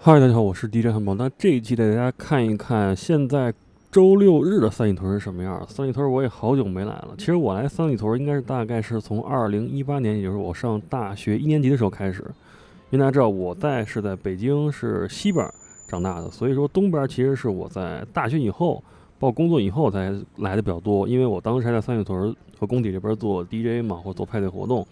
嗨，大家好，我是 DJ 汉堡。那这一期带大家看一看现在周六日的三里屯是什么样。三里屯我也好久没来了。其实我来三里屯应该是大概是从2018年，也就是我上大学1年级的时候开始。因为大家知道是在北京是西边长大的，所以说东边其实是我在大学以后，包括工作以后才来的比较多。因为我当时还在三里屯和工体这边做 DJ 嘛，或者做派对活动，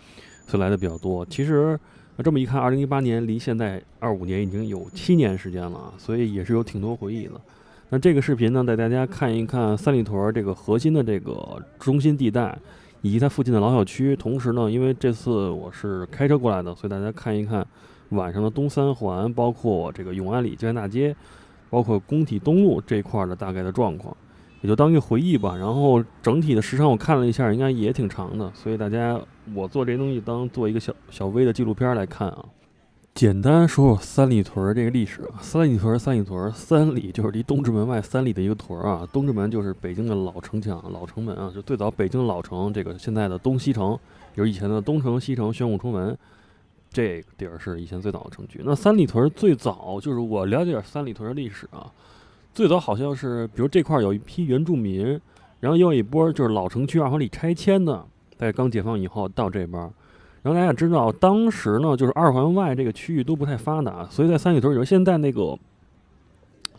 所以来的比较多。其实这么一看，2018年离现在25年已经有7年时间了，所以也是有挺多回忆的。那这个视频呢，带大家看一看三里屯这个核心的这个中心地带，以及它附近的老小区。同时呢，因为这次我是开车过来的，所以大家看一看晚上的东三环，包括这个永安里江南大街，包括工体东路这块的大概的状况，也就当一个回忆吧。然后整体的时长我看了一下，应该也挺长的，所以我做这些东西当做一个小微的纪录片来看啊。简单说说三里屯这个历史。三里就是离东直门外3里的一个屯啊。东直门就是北京的老城墙、老城门啊，就最早北京老城，这个现在的东西城，就是以前的东城、西城、宣武、崇文，这个地儿是以前最早的城区。那三里屯最早就是我了解点三里屯的历史啊，最早好像是，比如这块有一批原住民，然后又有一波就是老城区2环里拆迁的，在刚解放以后到这边。然后大家也知道，当时呢，就是2环外这个区域都不太发达，所以在三里屯，就是现在那个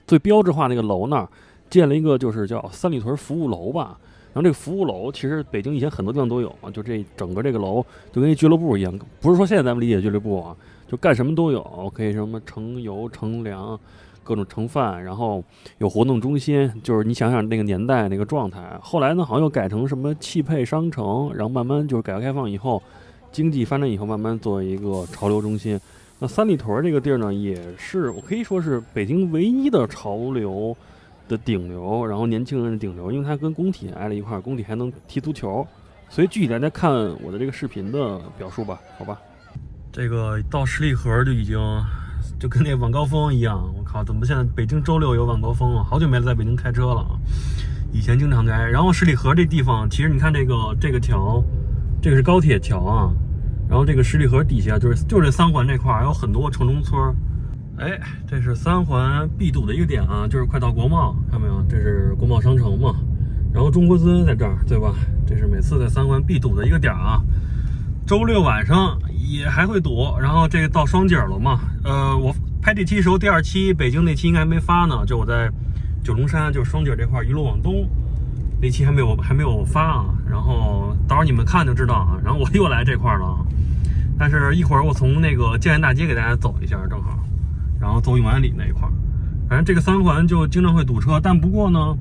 最标志化那个楼那儿，建了一个就是叫三里屯服务楼吧。然后这个服务楼其实北京以前很多地方都有啊，就这整个这个楼就跟一俱乐部一样，不是说现在咱们理解的俱乐部啊，就干什么都有，可以什么盛油、盛粮，各种盛饭，然后有活动中心，就是你想想那个年代那个状态。后来呢，好像又改成什么汽配商城，然后慢慢就是改革开放以后。经济发展以后，慢慢作为一个潮流中心。那三里屯这个地儿呢，也是我可以说是北京唯一的潮流的顶流，然后年轻人的顶流，因为它跟工体挨了一块儿，工体还能踢足球。所以具体大家看我的这个视频的表述吧，好吧。这个到十里河就已经就跟那晚高峰一样，我靠，怎么现在北京周六有晚高峰啊？好久没在北京开车了啊，以前经常开。然后十里河这地方，其实你看这个桥。这个是高铁桥啊，然后这个十里河底下就是这3环这块儿有很多城中村。哎，这是3环必堵的一个点啊，就是快到国贸，看到没有？这是国贸商城嘛，然后中国资在这儿，对吧？这是每次在3环必堵的一个点啊。周六晚上也还会堵，然后这个到双井了嘛。我拍这期的时候，第2期北京那期应该还没发呢，就我在九龙山，就是双井这块一路往东。那期还没有发啊，然后到时候你们看就知道啊。然后我又来这块了啊，但是一会儿我从那个建安大街给大家走一下，正好，然后走永安里那一块。反正这个3环就经常会堵车，但不过呢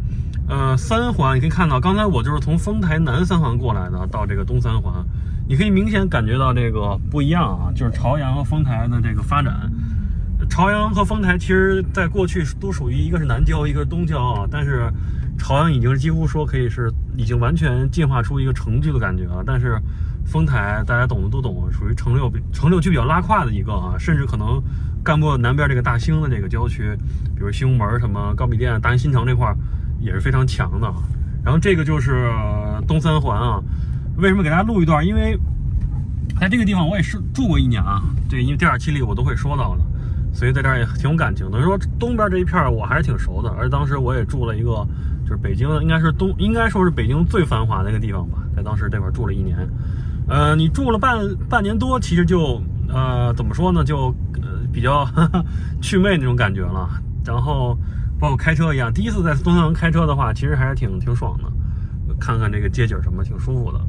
，3环你可以看到，刚才我就是从丰台南3环过来的，到这个东3环，你可以明显感觉到这个不一样啊，就是朝阳和丰台的这个发展。朝阳和丰台其实在过去都属于一个是南郊，一个是东郊啊，但是朝阳已经几乎说可以是已经完全进化出一个城区的感觉了，但是丰台大家懂的都懂，属于城六区比较拉胯的一个啊，甚至可能干过南边这个大兴的这个郊区，比如西红门什么高米店、大安新城这块也是非常强的。然后这个就是东3环啊，为什么给大家录一段？因为在这个地方我也是住过1年啊，这因为第2期里我都会说到的。所以在这儿也挺有感情的。说东边这一片我还是挺熟的，而当时我也住了一个，就是北京应该说是北京最繁华的一个地方吧，在当时这块住了1年。你住了半年多，其实就怎么说呢，就比较祛魅那种感觉了。然后包括开车一样，第一次在东三环开车的话，其实还是挺爽的，看看这个街景什么，挺舒服的。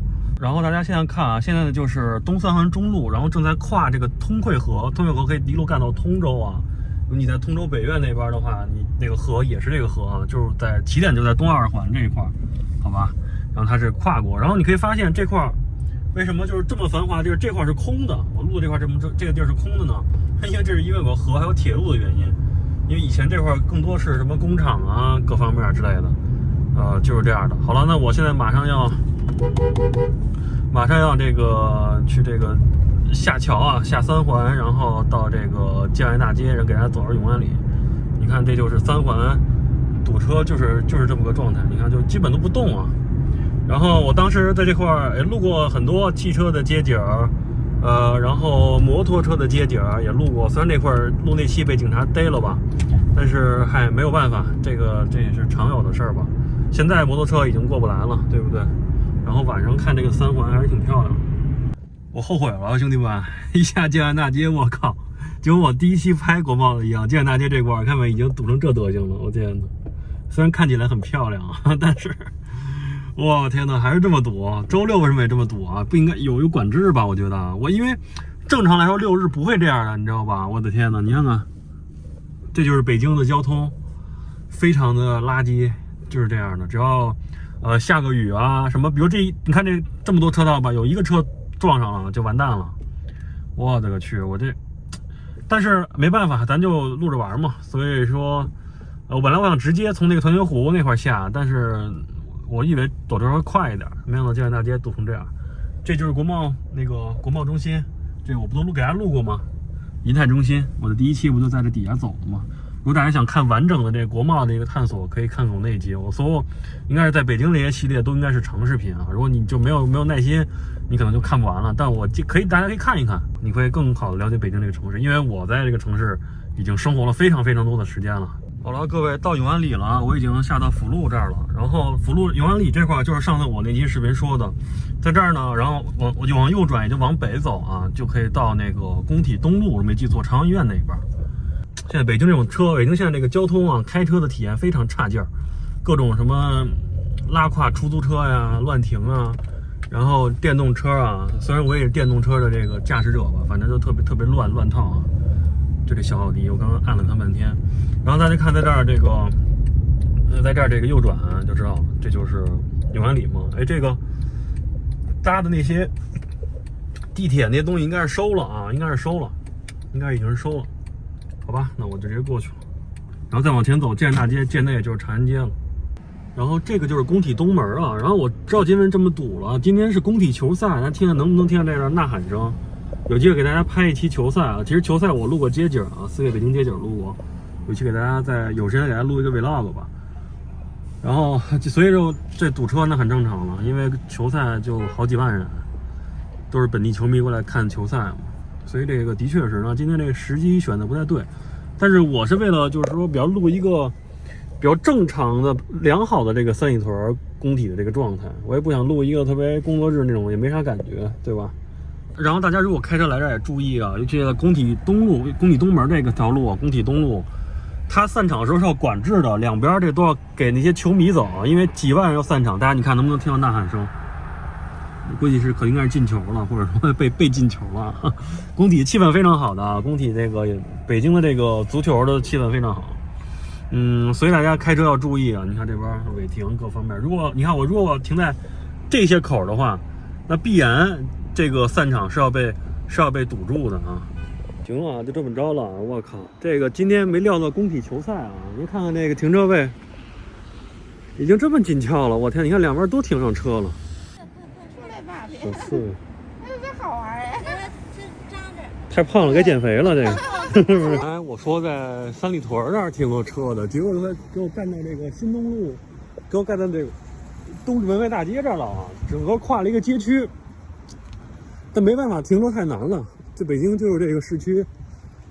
然后大家现在看啊，现在的就是东3环中路，然后正在跨这个通惠河，通惠河可以一路干到通州啊。你在通州北苑那边的话，你那个河也是这个河啊，就是在起点就在东2环这一块，好吧？然后它是跨过，然后你可以发现这块为什么就是这么繁华，就是这块是空的，我录这块这个地儿是空的呢？因为这是因为有河还有铁路的原因，因为以前这块更多是什么工厂啊各方面之类的，就是这样的。好了，那我现在马上要这个去这个下桥啊，下3环，然后到这个建安大街，然后给大家走到永安里。你看这就是3环堵车，就是这么个状态，你看就基本都不动啊。然后我当时在这块路过很多汽车的街景，然后摩托车的街景也路过，虽然那块录那期被警察逮了吧，但是嗨，没有办法，这也是常有的事儿吧。现在摩托车已经过不来了，对不对？然后晚上看这个三环还是挺漂亮的。我后悔了，兄弟们，一下建安大街，我靠！就跟我第一期拍国贸的一样，建安大街这块看没已经堵成这德行了，我天哪！虽然看起来很漂亮啊，但是，我天哪，还是这么堵。周六为什么也这么堵啊？不应该有管制吧？我觉得，因为正常来说六日不会这样的，你知道吧？我的天哪，你看看，这就是北京的交通，非常的垃圾，就是这样的。只要下个雨啊什么，比如你看这么多车道吧，有一个车撞上了就完蛋了。我的个去，但是没办法，咱就录着玩嘛。所以说，本来我想直接从那个团结湖那块下，但是我以为走这会快一点，没想到建安大街堵成这样。这就是国贸中心，这我不都给大家录过吗？银泰中心，我的第一期不就在这底下走的吗？如果大家想看完整的这个国贸的一个探索，可以看看我那一集。我所有应该是在北京那些系列都应该是长视频啊。如果你就没有耐心，你可能就看不完了。但大家可以看一看，你会更好的了解北京这个城市，因为我在这个城市已经生活了非常非常多的时间了。好了，各位到永安里了，我已经下到辅路这儿了。然后永安里这块就是上次我那期视频说的，在这儿呢，然后我就往右转，也就往北走啊，就可以到那个工体东路，我没记错，朝阳医院那边。现在北京现在这个交通啊，开车的体验非常差劲儿，各种什么拉胯出租车呀、乱停啊，然后电动车啊，虽然我也是电动车的这个驾驶者吧，反正就特别乱套啊。就这小奥迪，我刚刚按了它半天。然后大家看在这儿在这儿这个右转就知道，这就是永安里嘛。哎，这个搭的那些地铁那些东西应该是收了啊，应该已经是收了。好吧，那我就直接过去了，然后再往前走，建安大街界内就是长安街了。然后这个就是工体东门啊。然后我知道今天这么堵了，今天是工体球赛，大家能不能听见这个呐喊声？有机会给大家拍一期球赛啊。其实球赛我录过街景啊，4月北京街景录过，有期给大家有时间给大家录一个 vlog 吧。然后所以说这堵车那很正常了，因为球赛就好几万人，都是本地球迷过来看球赛嘛。所以这个的确是呢，今天这个时机选的不太对，但是我是为了就是说比较录一个比较正常的良好的这个三里屯工体的这个状态，我也不想录一个特别工作日那种，也没啥感觉，对吧？然后大家如果开车来这儿也注意啊，尤其在工体东门这个条路啊，工体东路，它散场的时候是要管制的，两边这都要给那些球迷走，因为几万人要散场，大家你看能不能听到呐喊声？估计是应该是进球了，或者说被进球了。工体气氛非常好的啊，工体这个北京的这个足球的气氛非常好。所以大家开车要注意啊！你看这边违停各方面，如果我停在这些口的话，那必然这个散场是要被堵住的啊。行了，就这么着了。我靠，这个今天没料到工体球赛啊！您看看这个停车位已经这么紧俏了，我天！你看两边都停上车了。小刺猬，这好玩哎！这扎着，太胖了，该减肥了这个。是不是？哎，我说在三里屯那儿停过车的，结果给我干到这个新东路，给我干到这个东直门外大街这儿了啊！整个跨了一个街区，但没办法，停车太难了。这北京就是这个市区，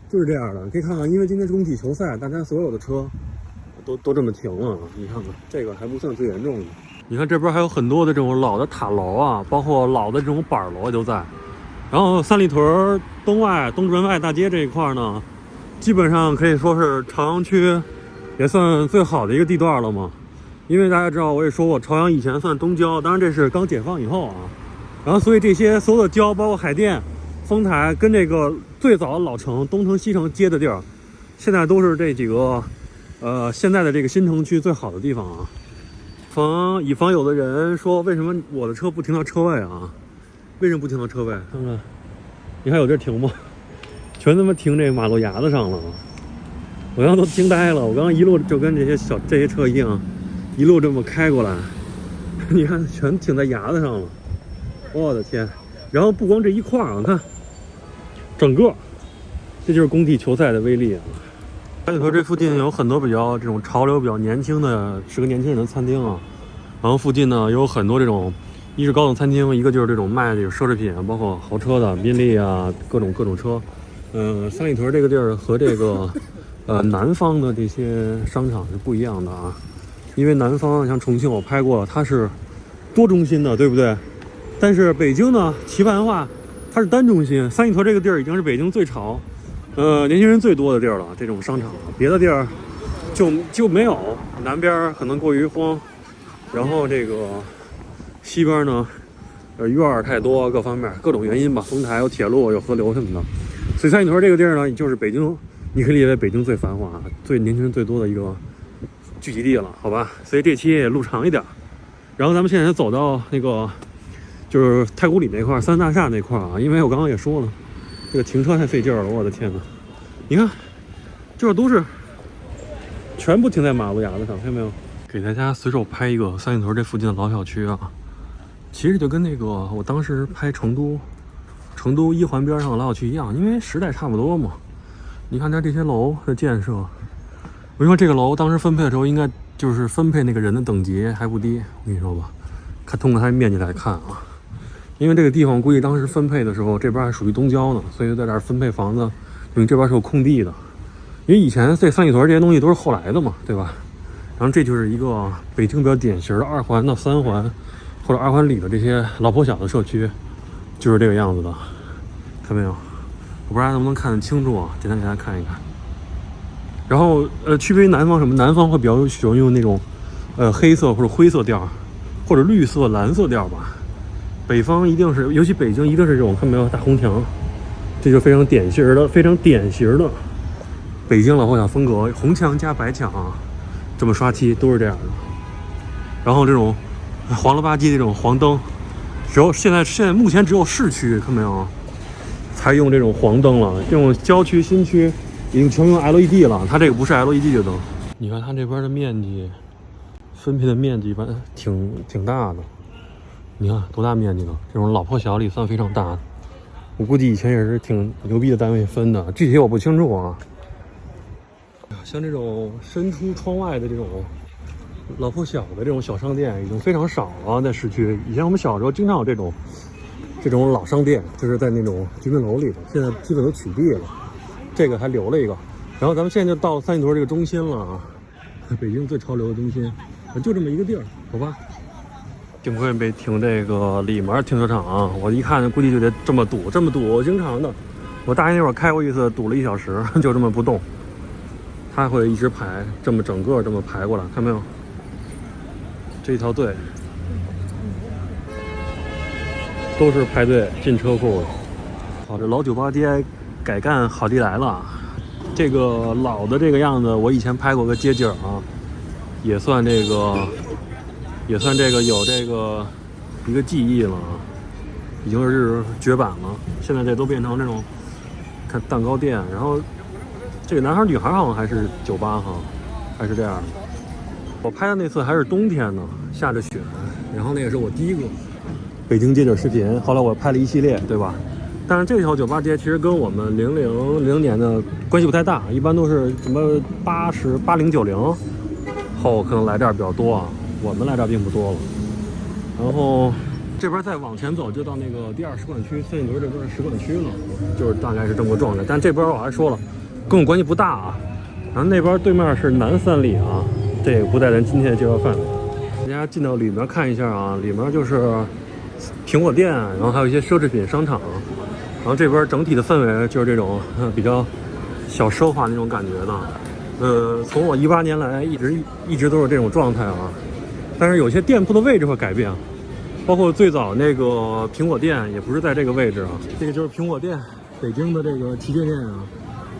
就是这样的。可以看看，因为今天是工体球赛，大家所有的车都这么停了。你看看，这个还不算最严重的。你看这边还有很多的这种老的塔楼啊，包括老的这种板楼也都在。然后三里屯东直门外大街这一块呢，基本上可以说是朝阳区也算最好的一个地段了嘛。因为大家知道，我也说过，朝阳以前算东郊，当然这是刚解放以后啊。然后所以这些所有的郊，包括海淀、丰台，跟这个最早的老城东城西城接的地儿，现在都是这几个现在的这个新城区最好的地方啊。以防有的人说，为什么我的车不停到车位啊？为什么不停到车位？看看，你还有地儿停吗？全他妈停这马路牙子上了，我刚刚都惊呆了。我刚刚一路就跟这些车一样，一路这么开过来，你看全停在牙子上了，我的天！然后不光这一块儿，看整个，这就是工体球赛的威力啊！三里屯这附近有很多比较这种潮流比较年轻的，是个年轻人的餐厅啊。然后附近呢有很多这种一是高档餐厅，一个就是这种卖这个奢侈品，包括豪车的宾利啊，各种车。三里屯这个地儿和这个南方的这些商场是不一样的啊，因为南方像重庆我拍过，它是多中心的，对不对？但是北京呢，棋盘话它是单中心。三里屯这个地儿已经是北京最潮，年轻人最多的地儿了，这种商场，别的地儿就没有。南边可能过于荒，然后这个西边呢，院儿太多，各方面各种原因吧，丰台有铁路有河流什么的，所以三里屯这个地儿呢，就是北京，你可以理解为北京最繁华、最年轻人最多的一个聚集地了，好吧？所以这期也录长一点。然后咱们现在走到那个就是太古里那块三大厦那块啊，因为我刚刚也说了，这个停车太费劲了，我的天哪！你看，这都是全部停在马路牙子上，看见没有？给大家随手拍一个三里屯这附近的老小区啊，其实就跟那个我当时拍成都一环边上的老小区一样，因为时代差不多嘛。你看它这些楼的建设，我跟你说这个楼当时分配的时候，应该就是分配那个人的等级还不低，我跟你说吧，看通过它的面积来看啊，因为这个地方估计当时分配的时候，这边还属于东郊呢，所以在这儿分配房子，因为这边是有空地的。因为以前这三里屯这些东西都是后来的嘛，对吧？然后这就是一个北京比较典型的2环到3环或者2环里的这些老破小的社区，就是这个样子的，看没有？我不知道能不能看得清楚啊，简单给大家看一看。然后区别于南方什么？南方会比较喜欢用那种黑色或者灰色调，或者绿色、蓝色调吧。北方一定是，尤其北京一定是这种，看没有？大红墙，这就非常典型的北京老破小风格，红墙加白墙啊，这么刷漆都是这样的。然后这种黄了吧唧这种黄灯，现在目前只有市区，看没有？才用这种黄灯了，这种郊区新区已经全用 LED 了，它这个不是 LED 的灯。你看它这边的面积，分配的面积一般挺大的。你看多大面积呢？这种老破小里算非常大的。我估计以前也是挺牛逼的单位分的，具体我不清楚啊。像这种伸出窗外的这种老破小的这种小商店已经非常少了，在市区。以前我们小时候经常有这种老商店，就是在那种居民楼里的，现在基本都取缔了。这个还留了一个。然后咱们现在就到三里屯这个中心了啊，北京最潮流的中心，就这么一个地儿，好吧？幸亏没停这个里面停车场啊，我一看估计就得这么堵，经常的。我大爷那会儿开过一次，堵了1小时，就这么不动。他会一直排，整个这么排过来，看没有？这一条队都是排队进车库的。好，这老酒吧街改干好地来了。这个老的这个样子，我以前拍过个街景啊，也算这个有这个一个记忆了啊，已经是绝版了。现在这都变成这种看蛋糕店，然后这个男孩女孩好像还是酒吧哈，还是这样的。我拍的那次还是冬天呢，下着雪，然后那也是我第一个北京街景视频。后来我拍了一系列，对吧？但是这条酒吧街其实跟我们00年的关系不太大，一般都是什么80、80、90后可能来这儿比较多啊，我们来这儿并不多了。然后这边再往前走就到那个第2使馆区，三里屯这边是使馆区了，就是大概是这么个状态。但这边我还说了，跟我关系不大啊。然后那边对面是南3里啊，这也不在咱今天的介绍范围。大家进到里面看一下啊，里面就是苹果店，然后还有一些奢侈品商场。然后这边整体的氛围就是这种比较小奢华那种感觉的。从我18年来一直都是这种状态啊。但是有些店铺的位置会改变，包括最早那个苹果店也不是在这个位置啊。这个就是苹果店，北京的这个旗舰店啊。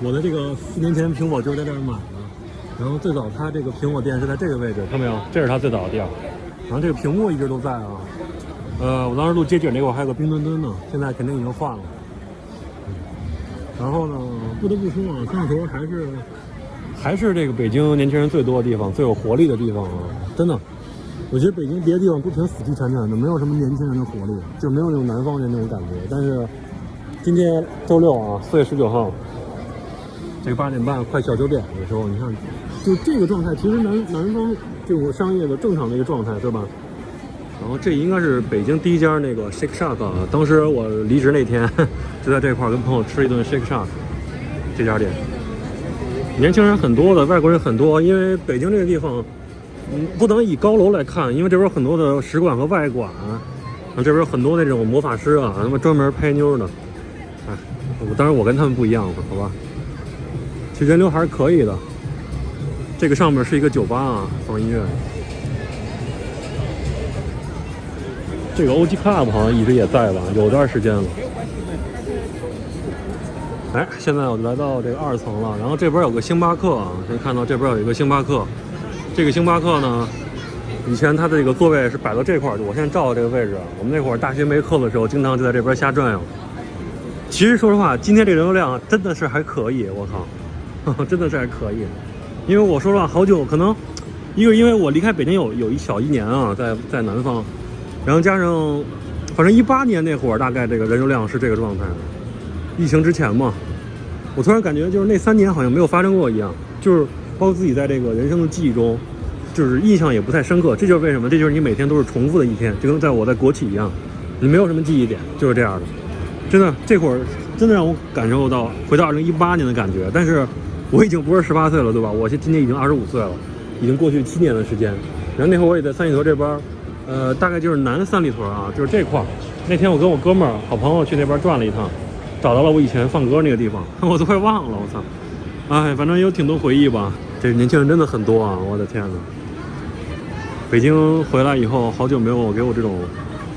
我的这个4年前苹果就是在这儿买的，然后最早它这个苹果店是在这个位置，看没有？这是它最早的店。然后这个屏幕一直都在啊。我当时录街景那个我还有个冰墩墩呢，现在肯定已经换了。然后呢，不得不说啊，三里屯还是这个北京年轻人最多的地方，最有活力的地方啊！真的，我觉得北京别的地方都挺死气沉沉的，没有什么年轻人的活力，就没有那种南方人那种感觉。但是今天周6啊，4月19号，这个8点半快小9点的时候，你看，就这个状态，其实南方这种商业的正常的一个状态，对吧？然后这应该是北京第一家那个 Shake Shack 啊，当时我离职那天就在这块跟朋友吃了一顿 Shake Shack 这家店。年轻人很多的，外国人很多，因为北京这个地方，不能以高楼来看，因为这边有很多的使馆和外馆，这边有很多那种魔法师啊，他们专门拍妞的。哎，当然我跟他们不一样，好吧？其实人流还是可以的。这个上面是一个酒吧啊，放音乐。这个 OG Club 好像一直也在吧，有段时间了。哎，现在我就来到这个2层了，然后这边有个星巴克啊，可以看到这边有一个星巴克。这个星巴克呢，以前它的这个座位是摆到这块儿，我现在照这个位置。我们那会儿大学没课的时候，经常就在这边瞎转悠。其实说实话，今天这人流量真的是还可以，我靠，真的是还可以。因为我说实话，好久可能，因为我离开北京有1年啊，在南方，然后加上，反正18年那会儿，大概这个人流量是这个状态。疫情之前嘛，我突然感觉就是那3年好像没有发生过一样，就是包括自己在这个人生的记忆中，就是印象也不太深刻。这就是为什么？这就是你每天都是重复的一天，就跟我在国企一样，你没有什么记忆点，就是这样的。真的，这会儿真的让我感受到回到2018年的感觉。但是我已经不是18岁了，对吧？我今年已经25岁了，已经过去7年的时间。然后那会儿我也在三里屯这边，大概就是南三里屯啊，就是这块儿。那天我跟我哥们儿、好朋友去那边转了一趟，找到了我以前放歌那个地方，我都快忘了，我操！哎，反正有挺多回忆吧。这年轻人真的很多啊，我的天哪！北京回来以后，好久没有给我这种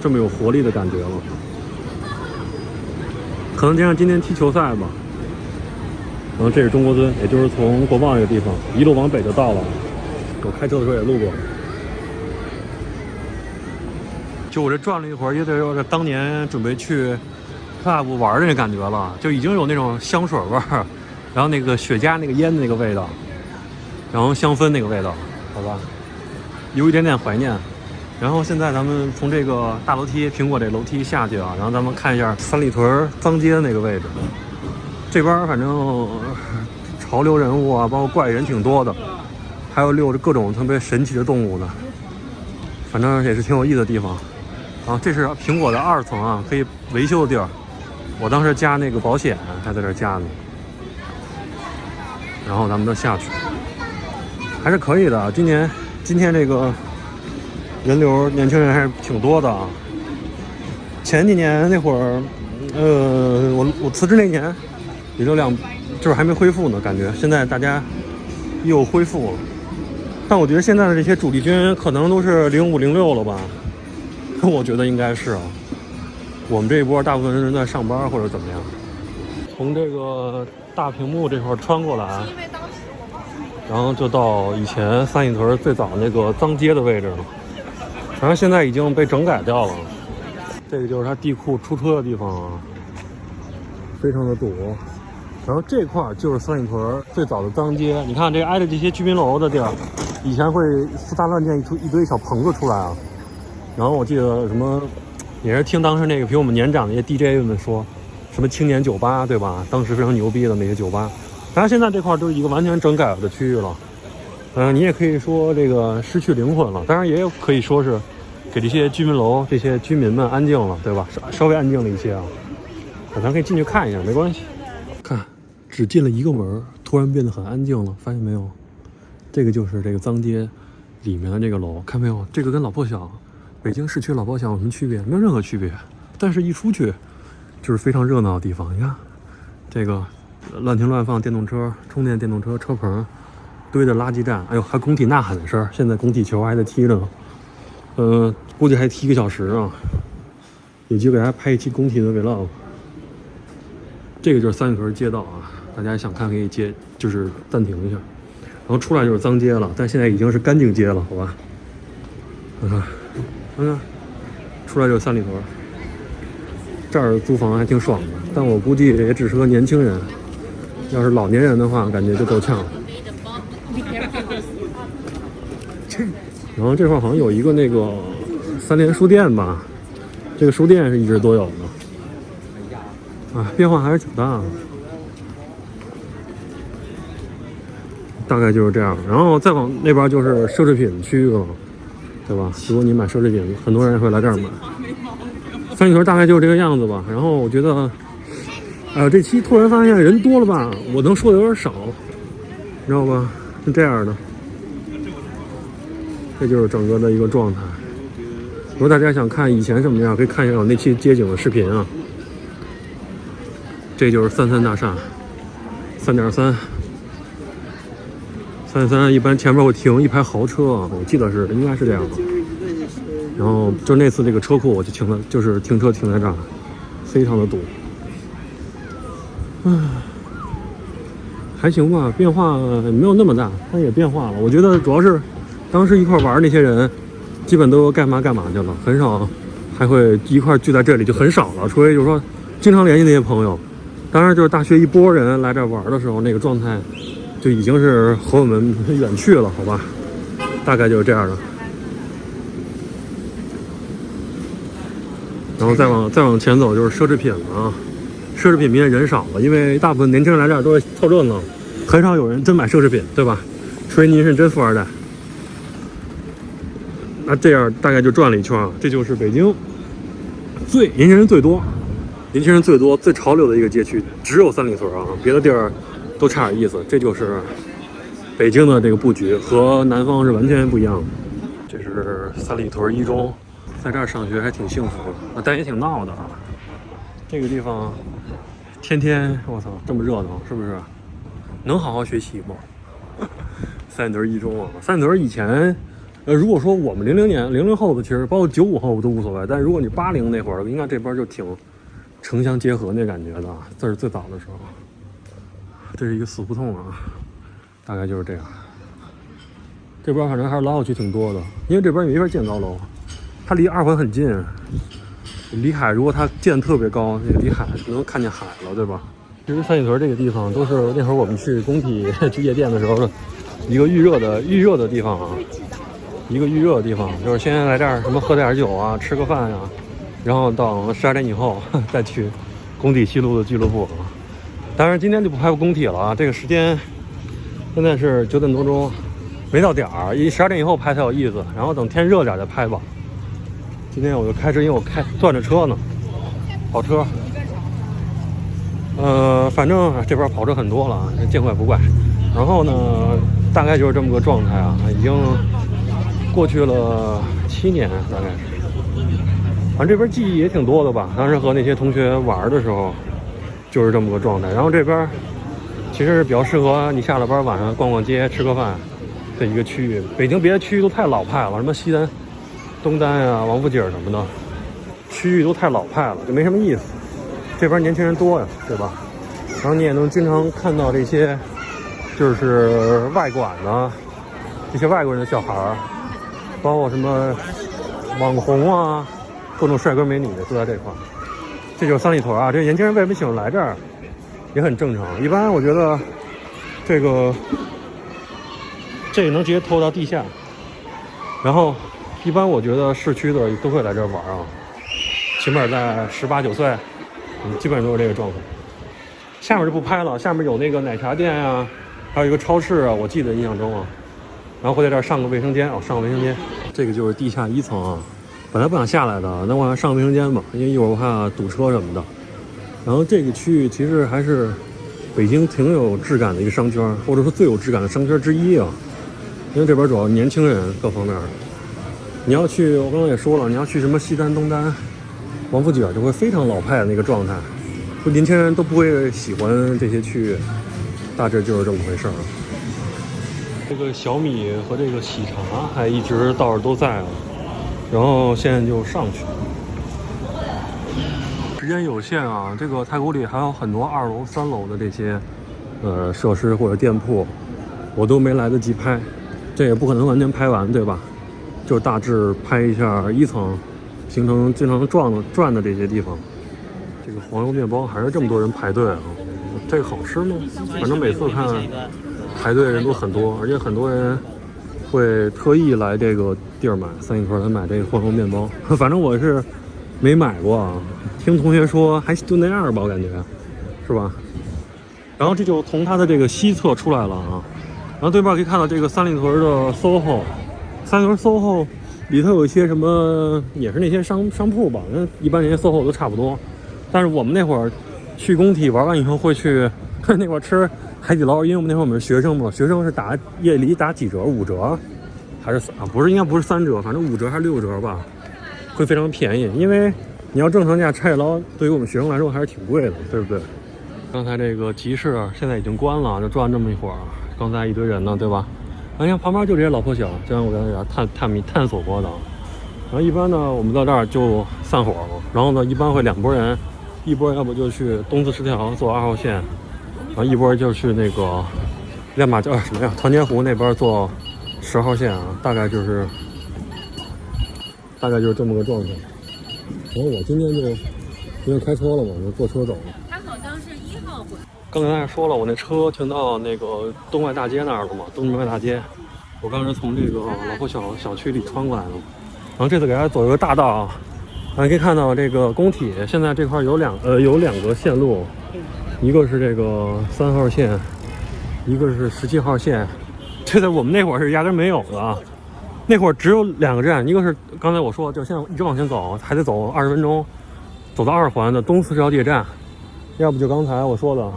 这么有活力的感觉了。可能加上今天踢球赛吧。然后这是中国尊，也就是从国贸这个地方一路往北就到了。我开车的时候也路过。就我这转了一会儿，也得有这当年准备去 club 玩的那感觉了，就已经有那种香水味儿，然后那个雪茄那个烟的那个味道，然后香氛那个味道，好吧，有一点点怀念。然后现在咱们从这个大楼梯苹果这楼梯下去啊，然后咱们看一下三里屯脏街那个位置。这边反正潮流人物啊，包括怪人挺多的，还有遛着各种特别神奇的动物的，反正也是挺有意思的地方。啊，这是苹果的2层啊，可以维修的地儿。我当时加那个保险还在这加呢。然后咱们就下去，还是可以的。今天这个人流年轻人还是挺多的啊。前几年那会儿，我辞职那年，人流量就是还没恢复呢，感觉现在大家又恢复了。但我觉得现在的这些主力军可能都是05、06了吧，我觉得应该是啊。我们这一波大部分人在上班或者怎么样。从这个大屏幕这块穿过来，然后就到以前三里屯最早那个脏街的位置了。反正现在已经被整改掉了。这个就是它地库出车的地方啊，非常的堵。然后这块就是三里屯最早的脏街，你看这挨着这些居民楼的地儿，以前会四大乱建一堆小棚子出来啊。然后我记得什么，也是听当时那个比我们年长的一些 DJ 们说，什么青年酒吧，对吧？当时非常牛逼的那些酒吧。当然现在这块都是一个完全整改了的区域了。你也可以说这个失去灵魂了，当然也有可以说是给这些居民楼这些居民们安静了，对吧？稍微安静了一些啊。咱可以进去看一下，没关系。看，只进了一个门，突然变得很安静了，发现没有？这个就是这个脏街里面的这个楼，看没有？这个跟老破小，北京市区老破小有什么区别？没有任何区别。但是一出去就是非常热闹的地方。你看，这个乱停乱放电动车、充电电动车车棚，堆的垃圾站，哎呦，还工体呐喊的声，现在工体球还在踢着呢。估计还踢1个小时啊。有机会给大家拍一期工体的 vlog。这个就是三里屯街道啊，大家想看可以就是暂停一下。然后出来就是脏街了，但现在已经是干净街了，好吧？看看，出来就是三里屯。这儿租房还挺爽的，但我估计也只适合年轻人。要是老年人的话，感觉就够呛。然后这块好像有一个那个三联书店吧，这个书店是一直都有的。变化还是挺大的。大概就是这样，然后再往那边就是奢侈品区域了。对吧？如果你买奢侈品，很多人会来这儿买。三里屯大概就是这个样子吧。然后我觉得，这期突然发现人多了吧，我能说的有点少，你知道吧？是这样的，这就是整个的一个状态。如果大家想看以前什么样，可以看一下我那期街景的视频啊。这就是33大厦，3.3。3.3一般前面会停一排豪车啊，我记得是应该是这样的。然后就那次这个车库我就停车停在这儿，非常的堵。还行吧，变化没有那么大，但也变化了。我觉得主要是当时一块玩那些人，基本都干嘛去了，很少还会一块聚在这里，就很少了。除非就是说经常联系那些朋友，当然就是大学一波人来这玩的时候，那个状态就已经是和我们远去了，好吧？大概就是这样的。然后再往前走就是奢侈品了啊。奢侈品人少了，因为大部分年轻人来这儿都是凑热闹，很少有人真买奢侈品，对吧？除非您是真富二代。那这样大概就转了一圈啊，这就是北京年轻人最多、最潮流的一个街区，只有三里屯啊，别的地儿都差点意思。这就是北京的这个布局，和南方是完全不一样的。这是三里屯一中，在这儿上学还挺幸福的，但也挺闹的啊。这个地方天天我操这么热闹，是不是？能好好学习吗？三里屯一中啊，三里屯以前，如果说我们00后的，其实包括95后都无所谓，但如果你80那会儿，应该这边就挺城乡结合那感觉的，这是最早的时候。这是一个死胡同啊，大概就是这样。这边反正还是老小区挺多的，因为这边没法建高楼，它离2环很近。离海，如果它建得特别高，那个离海能看见海了，对吧？其实三里屯这个地方都是那会儿我们去工体去夜店的时候的一个预热的地方啊，一个预热的地方，就是先来这儿什么喝点酒啊，吃个饭呀，然后到12点以后再去工体西路的俱乐部啊。当然今天就不拍工体了啊，这个时间现在是9点多钟，没到点儿，12点以后拍才有意思，然后等天热点再拍吧。今天我就开车，因为我转着车呢，跑车。反正这边跑车很多了，见怪不怪。然后呢，大概就是这么个状态啊，已经过去了7年，大概是。反正这边记忆也挺多的吧，当时和那些同学玩的时候，就是这么个状态。然后这边其实比较适合你下了班晚上逛逛街、吃个饭的一个区域。北京别的区域都太老派了，什么西单、东单呀、王府井什么的，区域都太老派了，就没什么意思。这边年轻人多呀，对吧？然后你也能经常看到这些，就是外馆呢，这些外国人的小孩儿，包括什么网红啊，各种帅哥美女都在这块儿。这就是三里屯啊，这年轻人为什么喜欢来这儿，也很正常。一般我觉得这个能直接拖到地下，然后一般我觉得市区的都会来这儿玩啊，起码在18、19岁，基本上都是这个状态。下面就不拍了，下面有那个奶茶店啊，还有一个超市啊，我记得印象中啊。然后会在这儿上个卫生间上个卫生间。这个就是地下1层啊，本来不想下来的，那我想上个卫生间吧，因为一会儿我怕堵车什么的。然后这个区域其实还是北京挺有质感的一个商圈，或者说最有质感的商圈之一啊。因为这边主要年轻人各方面的，你要去，我刚刚也说了，你要去什么西单、东单、王府井，就会非常老派的那个状态，就年轻人都不会喜欢这些区域，大致就是这么回事儿。这个小米和这个喜茶还一直倒是都在啊，然后现在就上去。时间有限啊，这个太古里还有很多2楼、3楼的这些设施或者店铺，我都没来得及拍，这也不可能完全拍完，对吧？就大致拍一下1层，形成经常转的这些地方。这个黄油面包还是这么多人排队啊，这个好吃吗？反正每次看排队的人都很多，而且很多人会特意来这个地儿买，三里屯来买这个黄油面包。反正我是没买过啊，听同学说还就那样吧，我感觉是吧？然后这就从它的这个西侧出来了啊，然后对面可以看到这个三里屯的 SOHO， 三里屯 SOHO 里头有一些什么，也是那些商铺吧，那一般人家 SOHO 都差不多。但是我们那会儿去工体玩完以后会去那块吃海底捞，因为我们那会儿我们是学生嘛，学生是打夜里打几折，5折还是不是，应该不是3折，反正5折还是6折吧，会非常便宜。因为你要正常价吃海底捞，对于我们学生来说还是挺贵的，对不对？刚才这个集市现在已经关了，就转这么一会儿，刚才一堆人呢，对吧？你看旁边就这些老破小，就像我刚才探索过的。然后一般呢，我们到这儿就散伙了。然后呢，一般会2拨人，一波要不就去东四十条坐2号线，然后一波就去那个亮马桥什么呀，团结湖那边坐10号线啊，大概就是这么个状态。然后我今天就因为开车了嘛，就坐车走了。他好像是1号回。刚才说了，我那车停到那个东外大街那儿了嘛，东门外大街。我刚才从这个老破小区里穿过来的，然后这次给大家走一个大道啊。可以看到这个工体现在这块有两个线路，一个是这个3号线，一个是17号线。这在我们那会儿是压根没有的啊，那会儿只有2个站，一个是刚才我说，就现在一直往前走，还得走20分钟，走到2环的东四十条地铁站，要不就刚才我说的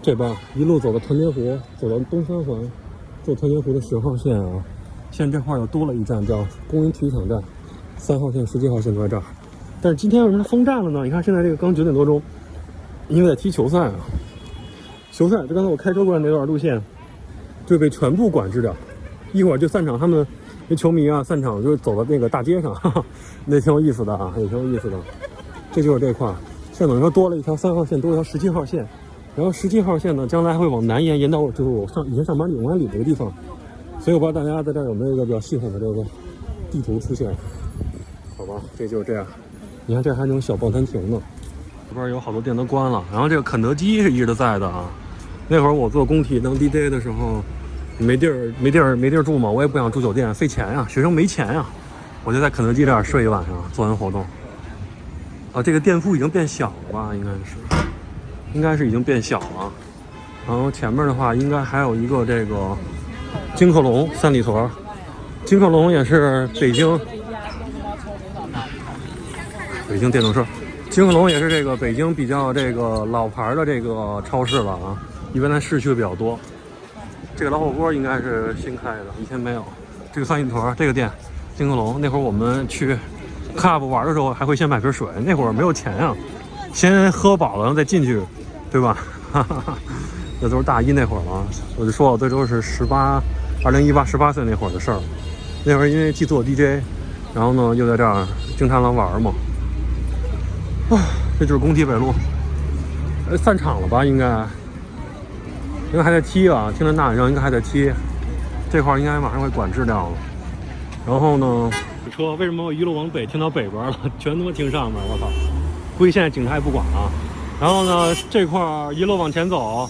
这边一路走到团结湖，走到东3环，坐团结湖的10号线啊。现在这块又多了一站，叫工人体育场站，3号线、17号线都在这儿。但是今天为什么封站了呢？你看现在这个刚9点多钟，因为在踢球赛啊。球赛就刚才我开车过来那段路线就被全部管制掉，一会儿就散场，他们那球迷啊散场就走到那个大街上，那挺有意思的啊，也挺有意思的。这就是这块，现在等于说多了一条3号线，多一条17号线，然后17号线呢将来还会往南延到就是我以前上班永安里那个地方，所以我不知道大家在这儿有没有一个比较系统的这个地图出现，好吧，这就是这样。你看这还能小报摊亭呢，这边有好多店都关了，然后这个肯德基是一直在的啊。那会儿我做工体当 DJ 的时候，没地儿住嘛，我也不想住酒店，费钱呀，学生没钱呀，我就在肯德基这儿睡一晚上，做完活动。啊，这个店铺已经变小了吧？应该是已经变小了。然后前面的话，应该还有一个这个金客隆3里屯，金客隆也是北京电动车，金客隆也是这个北京比较这个老牌的这个超市了啊，一般在市区比较多。这个老火锅应该是新开的，以前没有。这个3里屯这个店，金客隆，那会儿我们去 club 玩的时候还会先买瓶水，那会儿没有钱啊，先喝饱了然后再进去，对吧？那都是大一那会儿了，我就说这都是2018 18岁那会儿的事儿。那会儿因为既做 DJ， 然后呢又在这儿经常来玩嘛。这就是工体北路，散场了吧？应该还在踢啊，听着呐喊声应该还在踢，这块应该马上会管制掉了。然后呢，车为什么我一路往北停到北边了？全他妈停上面，我操！估计现在警察也不管了。然后呢，这块一路往前走，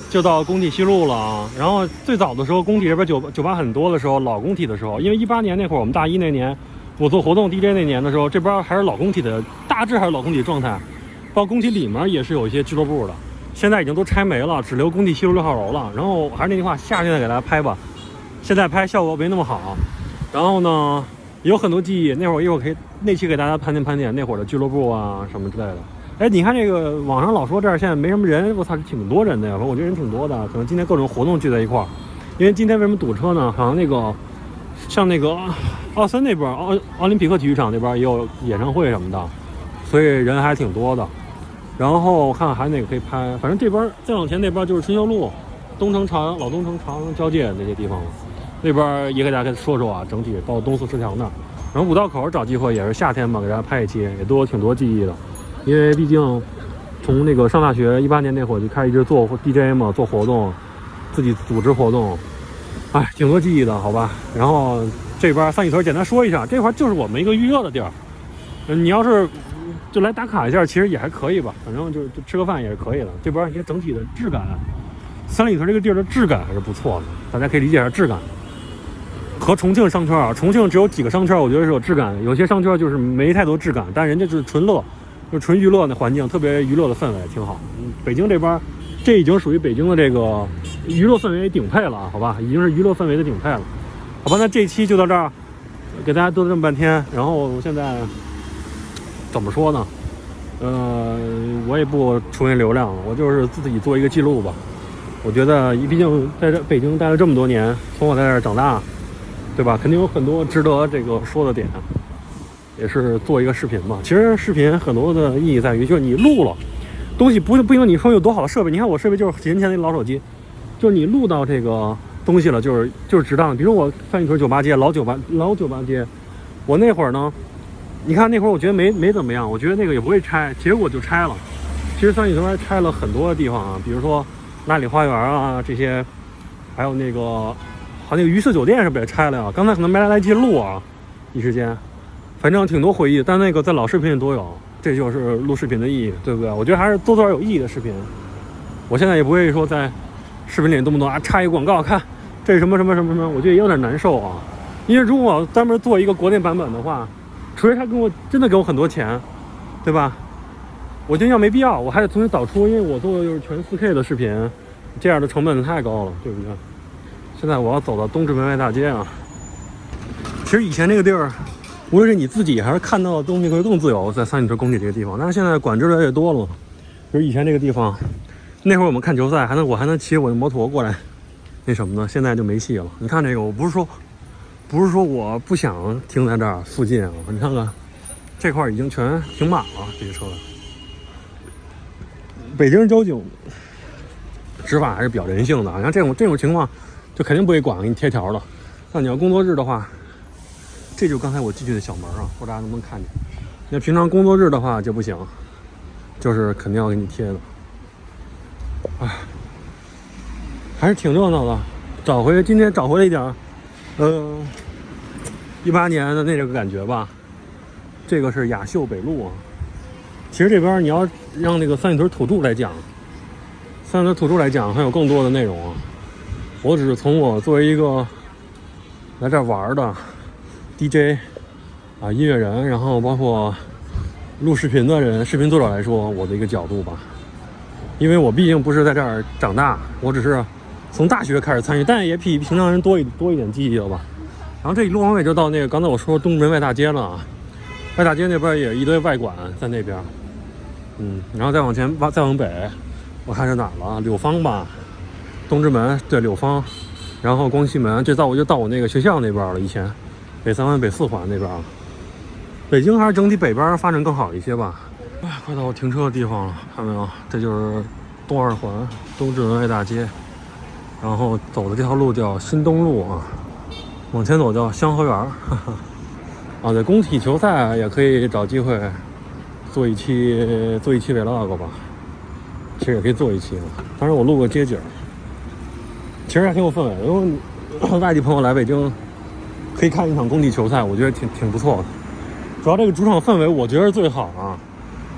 就到工体西路了啊。然后最早的时候，工体这边酒吧很多的时候，老工体的时候，因为18年那会儿我们大一那年，我做活动 DJ 那年的时候，这边还是老工体的，大致还是老工体状态。包括工体里面也是有一些俱乐部的，现在已经都拆没了，只留工体西路6号楼了。然后还是那句话，夏天再给大家拍吧，现在拍效果没那么好。然后呢，有很多记忆，那会儿一会儿可以那期给大家盘点那会儿的俱乐部啊什么之类的。哎，你看这个网上老说这儿现在没什么人，我操，挺多人的呀。反正我觉得人挺多的，可能今天各种活动聚在一块儿。因为今天为什么堵车呢？好像那个像那个奥森那边奥林匹克体育场那边也有演唱会什么的，所以人还挺多的。然后我看还哪个可以拍，反正这边再往前那边就是春秀路、老东城朝阳交界那些地方了。那边也给大家说说啊，整体到东四十条那儿。然后5道口找机会也是夏天嘛，给大家拍一期，也都有挺多记忆的。因为毕竟从那个上大学18年那会儿就开始一直做 DJ 嘛，做活动，自己组织活动，哎，挺多记忆的，好吧。然后这边3里屯简单说一下，这块就是我们一个预热的地儿。你要是就来打卡一下，其实也还可以吧，反正就吃个饭也是可以的。这边一些整体的质感，3里屯这个地儿的质感还是不错的，大家可以理解一下质感。和重庆商圈啊，重庆只有几个商圈，我觉得是有质感的，有些商圈就是没太多质感，但人家就是纯乐，就纯娱乐的环境，特别娱乐的氛围挺好。北京这边，这已经属于北京的这个娱乐氛围顶配了，好吧，已经是娱乐氛围的顶配了，好吧。那这期就到这儿，给大家嘚了这么半天，然后现在怎么说呢？我也不出那流量了，我就是自己做一个记录吧。我觉得，毕竟在这北京待了这么多年，从我在这儿长大，对吧？肯定有很多值得这个说的点，也是做一个视频嘛。其实视频很多的意义在于，就是你录了东西，不一定你说有多好的设备。你看我设备就是几年前那老手机，就是你录到这个东西了，就是值当的。比如我三里屯酒吧街老酒吧街，我那会儿呢，你看那会儿我觉得没怎么样，我觉得那个也不会拆，结果就拆了。其实三里屯还拆了很多地方啊，比如说拉里花园啊这些，还有那个好像那个鱼市酒店是不是也拆了呀？刚才可能没来得及录啊，一时间，反正挺多回忆，但那个在老视频里都有，这就是录视频的意义，对不对？我觉得还是做点有意义的视频。我现在也不会说在视频里动不动啊插一个广告，看这是什么，我觉得也有点难受啊。因为如果我专门做一个国内版本的话，除非他真的给我很多钱，对吧？我觉得要没必要，我还得重新导出，因为我做的就是全 4K 的视频，这样的成本太高了，对不对？现在我要走到东直门外大街啊。其实以前那个地儿，无论是你自己还是看到的东西会更自由，在三里屯工体这个地方。但是现在管制的越多了，比如以前这个地方，那会儿我们看球赛我还能骑我的摩托过来，那什么的，现在就没戏了。你看这个，我不是说我不想停在这儿附近啊，你看看这块已经全停满了这些车。北京交警执法还是比较人性的，像这种情况就肯定不会管，给你贴条的。那你要工作日的话，这就是刚才我进去的小门啊，不知道大家能不能看见。那平常工作日的话就不行，就是肯定要给你贴的。还是挺热闹的，今天找回了一点18年的那个感觉吧。这个是雅秀北路啊。其实这边你要让那个三里屯土著来讲，还有更多的内容啊。我只是从我作为一个来这儿玩的 DJ 啊音乐人，然后包括录视频的人、视频作者来说，我的一个角度吧。因为我毕竟不是在这儿长大，我只是从大学开始参与，但也比平常人多一点记忆了吧。然后这一路往北就到那个刚才我说东直门外大街了啊。外大街那边也一堆外馆在那边，然后再往前再往北，我看是哪儿了？柳芳吧，东直门对柳芳，然后光西门，我就到我那个学校那边了。以前北三环、北四环那边，北京还是整体北边发展更好一些吧。快到我停车的地方了，看到没有？这就是东二环东直门外大街，然后走的这条路叫新东路啊，往前走叫香河园。啊，对，工体球赛也可以找机会做一期 vlog 吧，其实也可以做一期嘛。当然我录个街景，其实还挺有氛围。因为外地朋友来北京可以看一场工体球赛，我觉得挺不错的。主要这个主场氛围我觉得是最好啊。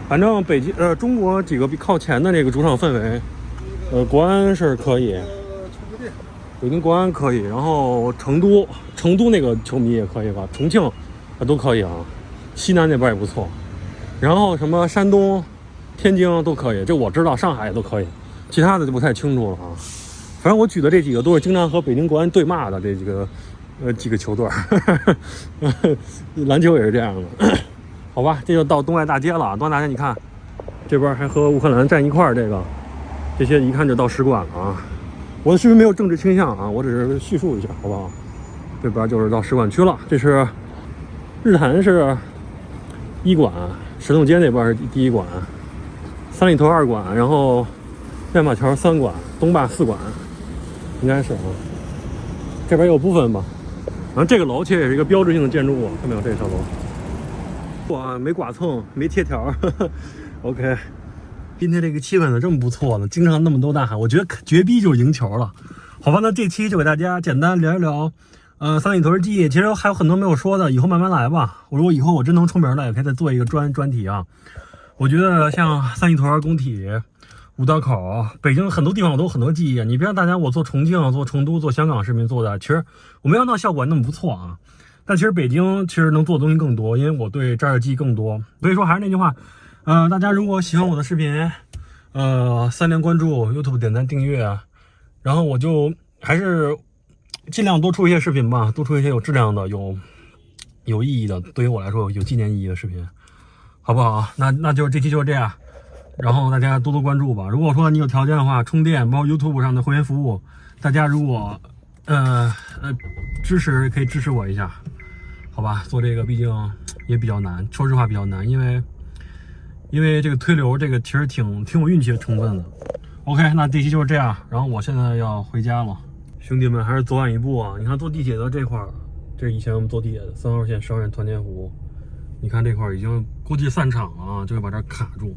反正中国几个靠前的这个主场氛围，国安是可以，北京国安可以，然后成都那个球迷也可以吧，重庆都可以啊，西南那边也不错，然后什么山东、天津都可以，这我知道，上海也都可以，其他的就不太清楚了啊。反正我举的这几个都是经常和北京国安对骂的这几个球队，篮球也是这样的。好吧，这就到东外大街了。东外大街你看，这边还和乌克兰站一块儿，这些一看就到使馆了啊。我的视频没有政治倾向啊，我只是叙述一下，好不好？这边就是到使馆区了，这是日坛是1馆，神农街那边是第1馆，三里屯2馆，然后亮马桥3馆，东坝4馆，应该是啊。这边有部分吧。然后这个楼其实也是一个标志性的建筑物，看没有这条楼？哇，没剐蹭，没贴条。OK， 今天这个气氛呢这么不错呢，经常那么多大喊，我觉得绝逼就是赢球了。好吧，那这期就给大家简单聊一聊。三里屯记忆，其实还有很多没有说的，以后慢慢来吧。如果以后我真能出名了，也可以再做一个专题啊。我觉得像三里屯、工体、五道口、北京很多地方我都有很多记忆。你别让大家我做重庆、做成都、做香港视频做的，其实我没想到效果那么不错啊。但其实北京其实能做的东西更多，因为我对这儿的记忆更多。所以说还是那句话，大家如果喜欢我的视频，3连关注 YouTube 点赞订阅，然后我就还是尽量多出一些视频吧，多出一些有质量的、有有意义的，对于我来说有纪念意义的视频，好不好？那就这期就是这样，然后大家多多关注吧。如果说你有条件的话，充电包括 YouTube 上的会员服务，大家如果支持可以支持我一下，好吧？做这个毕竟也比较难，说实话比较难，因为这个推流这个其实挺有运气的成分的。OK， 那这期就是这样，然后我现在要回家了，兄弟们还是走晚一步啊！你看坐地铁的这块儿，这是以前我们坐地铁的3号线10号线团结湖，你看这块儿已经估计散场了啊，就会把这儿卡住。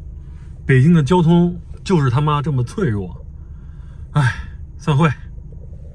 北京的交通就是他妈这么脆弱，哎，散会。